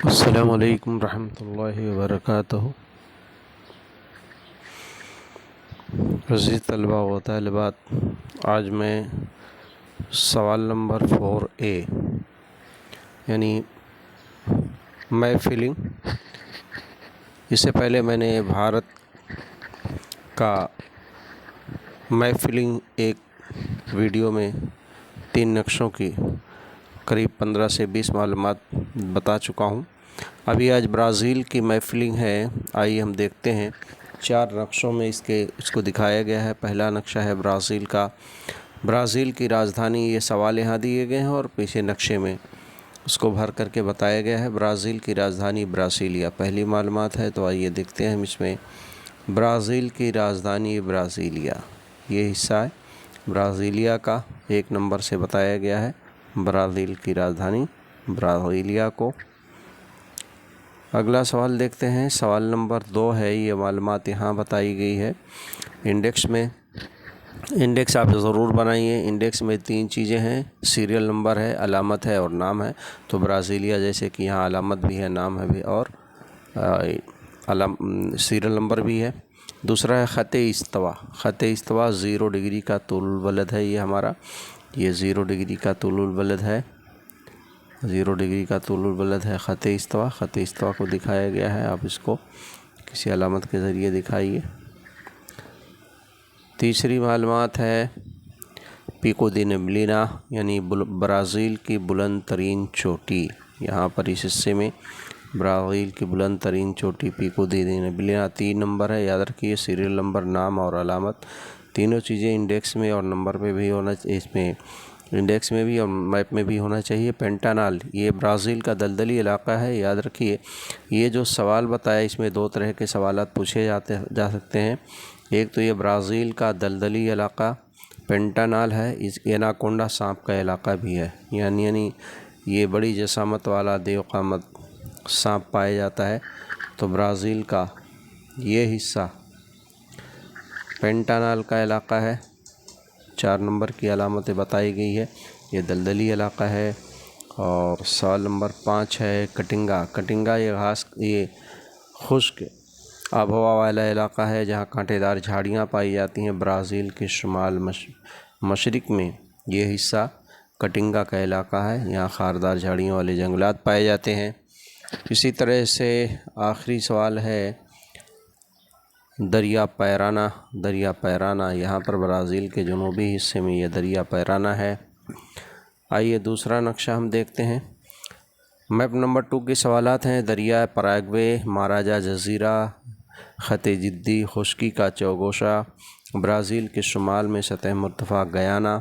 السلام علیکم ورحمۃ اللہ وبرکاتہ۔ عزیز طلباء و طالبات، آج میں سوال نمبر 4A یعنی محفلنگ، اس سے پہلے میں نے بھارت کا محفلنگ ایک ویڈیو میں 3 نقشوں کی قریب 15 سے 20 معلومات بتا چکا ہوں۔ ابھی آج برازیل کی محفلنگ ہے، آئیے ہم دیکھتے ہیں۔ 4 نقشوں میں اس کو دکھایا گیا ہے۔ پہلا نقشہ ہے برازیل کا، برازیل کی راجدھانی، یہ سوال یہاں دیے گئے ہیں اور پیچھے نقشے میں اس کو بھر کر کے بتایا گیا ہے۔ برازیل کی راجدھانی براسیلیا پہلی معلومات ہے، تو آئیے دیکھتے ہیں ہم اس میں۔ برازیل کی راجدھانی برازیلیا، یہ حصہ ہے برازیلیا کا، 1 نمبر سے بتایا گیا ہے برازیل کی راجدھانی برازیلیا کو۔ اگلا سوال دیکھتے ہیں، سوال نمبر 2 ہے، یہ معلومات یہاں بتائی گئی ہے انڈیکس میں۔ انڈیکس آپ ضرور بنائیے۔ انڈیکس میں 3 چیزیں ہیں، سیریل نمبر ہے، علامت ہے اور نام ہے۔ تو برازیلیا جیسے کہ یہاں علامت بھی ہے، نام ہے بھی اور سیریل نمبر بھی ہے۔ دوسرا ہے خط استوا۔ خط استوا 0 ڈگری کا طول البلد ہے، یہ ہمارا 0 ڈگری کا طول البلد ہے، 0 ڈگری کا طول البلد ہے خط استوا۔ خط استوا کو دکھایا گیا ہے، آپ اس کو کسی علامت کے ذریعے دکھائیے۔ تیسری معلومات ہے پیکو دی نیبلینا، یعنی برازیل کی بلند ترین چوٹی۔ یہاں پر اس حصے میں برازیل کی بلند ترین چوٹی پیکو دی نیبلینا 3 نمبر ہے، یاد رکھیے۔ سیریل نمبر، نام اور علامت، تینوں چیزیں انڈیکس میں اور نمبر پہ بھی ہونا، اس میں انڈیکس میں بھی اور میپ میں بھی ہونا چاہیے۔ پینٹانال، یہ برازیل کا دلدلی علاقہ ہے، یاد رکھیے۔ یہ جو سوال بتایا، اس میں 2 طرح کے سوالات پوچھے جا سکتے ہیں۔ ایک تو یہ برازیل کا دلدلی علاقہ پینٹانال ہے، اس ایناکونڈا سانپ کا علاقہ بھی ہے، یعنی یہ بڑی جسامت والا دیو قامت سانپ پایا جاتا ہے۔ تو برازیل کا یہ حصہ پینٹانال کا علاقہ ہے، 4 نمبر کی علامتیں بتائی گئی ہے، یہ دلدلی علاقہ ہے۔ اور سوال نمبر 5 ہے کٹنگا۔ کٹنگا یہ خشک آب و ہوا والا علاقہ ہے جہاں کانٹے دار جھاڑیاں پائی جاتی ہیں۔ برازیل کے شمال مشرق میں یہ حصہ کٹنگا کا علاقہ ہے، یہاں خاردار جھاڑیوں والے جنگلات پائے جاتے ہیں۔ اسی طرح سے آخری سوال ہے دریا پیرانا۔ دریا پیرانا یہاں پر برازیل کے جنوبی حصے میں یہ دریا پیرانا ہے۔ آئیے دوسرا نقشہ ہم دیکھتے ہیں۔ میپ نمبر 2 کے سوالات ہیں، دریا پراگوے، ماراجا جزیرہ، خط جدی، خشکی کا چوگوشا، برازیل کے شمال میں سطح مرتفع گیانا،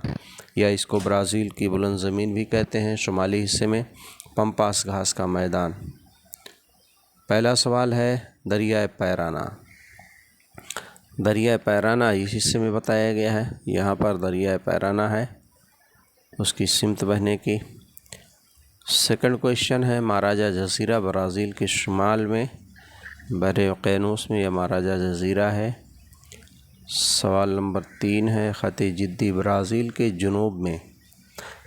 یا اس کو برازیل کی بلند زمین بھی کہتے ہیں، شمالی حصے میں پمپاس گھاس کا میدان۔ پہلا سوال ہے دریائے پیرانا۔ دریائے پیرانا اس حصے میں بتایا گیا ہے، یہاں پر دریائے پیرانا ہے، اس کی سمت بہنے کی۔ سیکنڈ کویشچن ہے ماراجا جزیرہ، برازیل کے شمال میں بحر اوقیانوس میں یہ ماراجا جزیرہ ہے۔ سوال نمبر 3 ہے خط جدی، برازیل کے جنوب میں،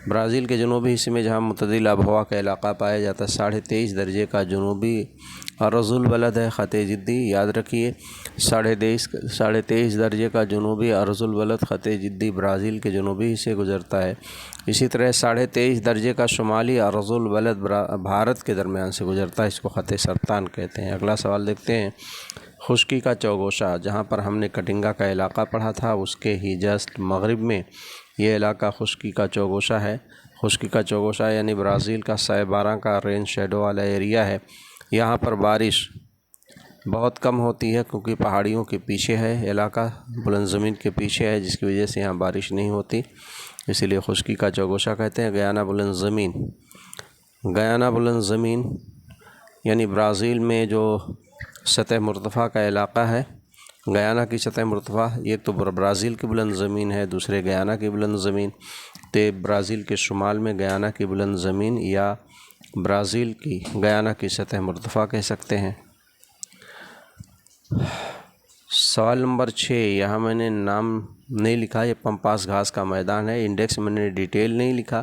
برازیل کے جنوبی حصے میں جہاں معتدل آب و ہوا کا علاقہ پایا جاتا ہے، 23.5 درجے کا جنوبی عرض البلد ہے خط جدی، یاد رکھیے 23.5 درجے کا جنوبی عرض البلد خط جدی برازیل کے جنوبی حصے گزرتا ہے۔ اسی طرح 23.5 درجے کا شمالی عرض البلد بھارت کے درمیان سے گزرتا ہے، اس کو خط سرطان کہتے ہیں۔ اگلا سوال دیکھتے ہیں، خشکی کا چوگوشا، جہاں پر ہم نے کٹنگا کا علاقہ پڑھا تھا، اس کے ہی جسٹ مغرب میں یہ علاقہ خشکی کا چوگوشا ہے۔ خشکی کا چوگوشا یعنی برازیل کا سائے بارہ کا رین شیڈو والا ایریا ہے۔ یہاں پر بارش بہت کم ہوتی ہے کیونکہ پہاڑیوں کے پیچھے ہے علاقہ، بلند زمین کے پیچھے ہے، جس کی وجہ سے یہاں بارش نہیں ہوتی، اسی لیے خشکی کا چوگوشا کہتے ہیں۔ گیانا بلند زمین، گیانا بلند زمین یعنی برازیل میں جو سطح مرتفع کا علاقہ ہے، گیانا کی سطح مرتفع، ایک تو برازیل کی بلند زمین ہے، دوسرے گیانا کی بلند زمین، تو برازیل کے شمال میں گیانا کی بلند زمین یا برازیل کی گیانا کی سطح مرتفع کہہ سکتے ہیں۔ سوال نمبر 6، یہاں میں نے نام نہیں لکھا، یہ پمپاس گھاس کا میدان ہے، انڈیکس میں نے ڈیٹیل نہیں لکھا،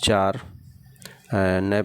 4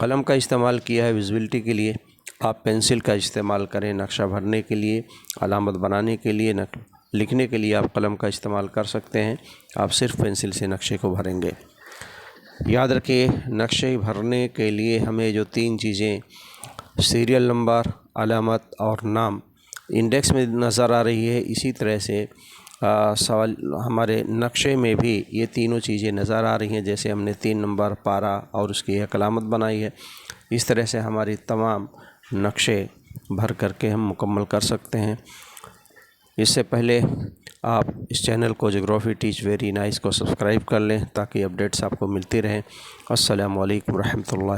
قلم کا استعمال کیا ہے ویزیبلٹی کے لیے، آپ پینسل کا استعمال کریں نقشہ بھرنے کے لیے، علامت بنانے کے لیے، لکھنے کے لیے آپ قلم کا استعمال کر سکتے ہیں، آپ صرف پینسل سے نقشے کو بھریں گے۔ یاد رکھیے نقشے بھرنے کے لیے ہمیں جو 3 چیزیں سیریل نمبر، علامت اور نام انڈیکس میں نظر آ رہی ہے، اسی طرح سے سوال ہمارے نقشے میں بھی یہ تینوں چیزیں نظر آ رہی ہیں، جیسے ہم نے 3 نمبر، پارا اور اس کی ایک علامت بنائی ہے، اس طرح سے ہماری تمام نقشے بھر کر کے ہم مکمل کر سکتے ہیں۔ اس سے پہلے آپ اس چینل کو جغرافی ٹیچ ویری نائس کو سبسکرائب کر لیں تاکہ اپڈیٹس آپ کو ملتی رہیں۔ السلام علیکم ورحمۃ اللہ۔